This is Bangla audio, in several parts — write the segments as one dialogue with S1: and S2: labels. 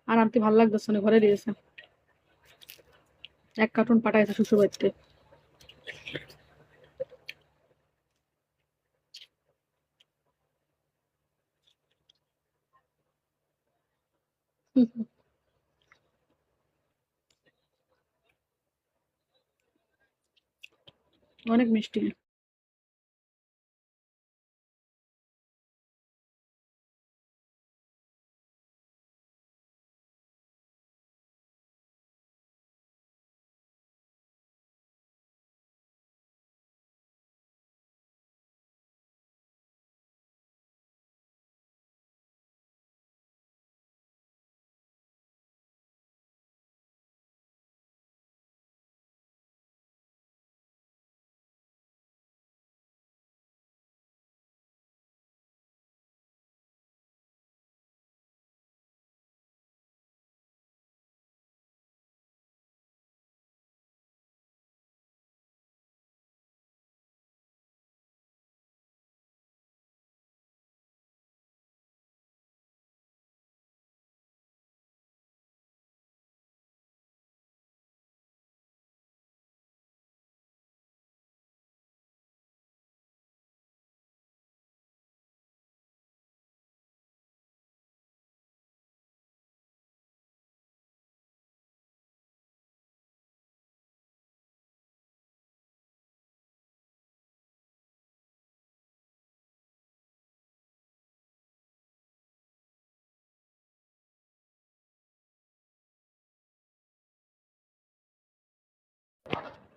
S1: আর আনতে ভালো লাগতেছে না, ঘরে দিয়েছে। এক কার্টুন পাঠাইছে শ্বশুর বাড়িতে। অনেক মিষ্টি।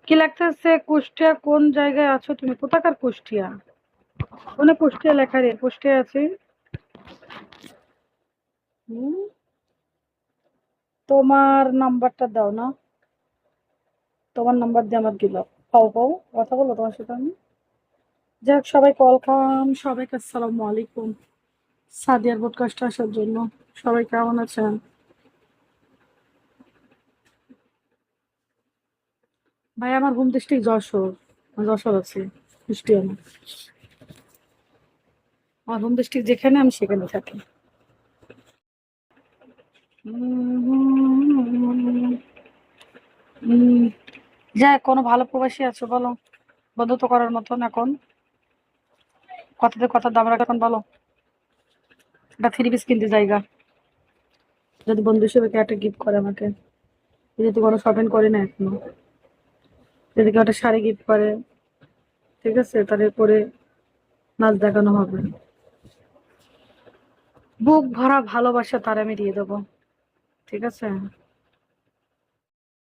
S1: কি লাগতেছে? কুষ্টিয়া কোন জায়গায় আছো তুমি? কোথাকার কুষ্টিয়া? কোনে কুষ্টিয়া লেখা রে? কুষ্টিয়া আছে। হুম, তোমার নাম্বারটা দাও না। তোমার নাম্বার দিয়ে আমার দিল। পাও পাও, কথা বলো তোমার সাথে আমি। যাই হোক, সবাই কল খাম, সবাইকে আসসালামু আলাইকুম সাদিয়ার পডকাস্টে আসার জন্য। সবাই কেমন আছেন? ভাই, আমার হোম ডিস্ট্রিক্ট যশোর। আমি যশোর আছি, কুষ্টিয়া না। আমার হোম ডিস্ট্রিক্ট যেখানে, আমি সেখানে থাকি। উম, যাই, কোনো ভালো প্রবাসী আছো বলো, বন্ধুত্ব করার মতন এখন? কথাতে কথার দাম রাখো এখন, বলো। একটা থ্রি পিস কিনতে জায়গা, যদি বন্ধু হিসেবে কেউ একটা গিফট করে আমাকে। যেহেতু কোনো শপিং করি না এখনো, যদি কেউ একটা শাড়ি গিফট করে, ঠিক আছে, তাহলে পরে নাচ দেখানো হবে। বুক ভরা ভালোবাসা তার আমি দিয়ে দেবো, ঠিক আছে।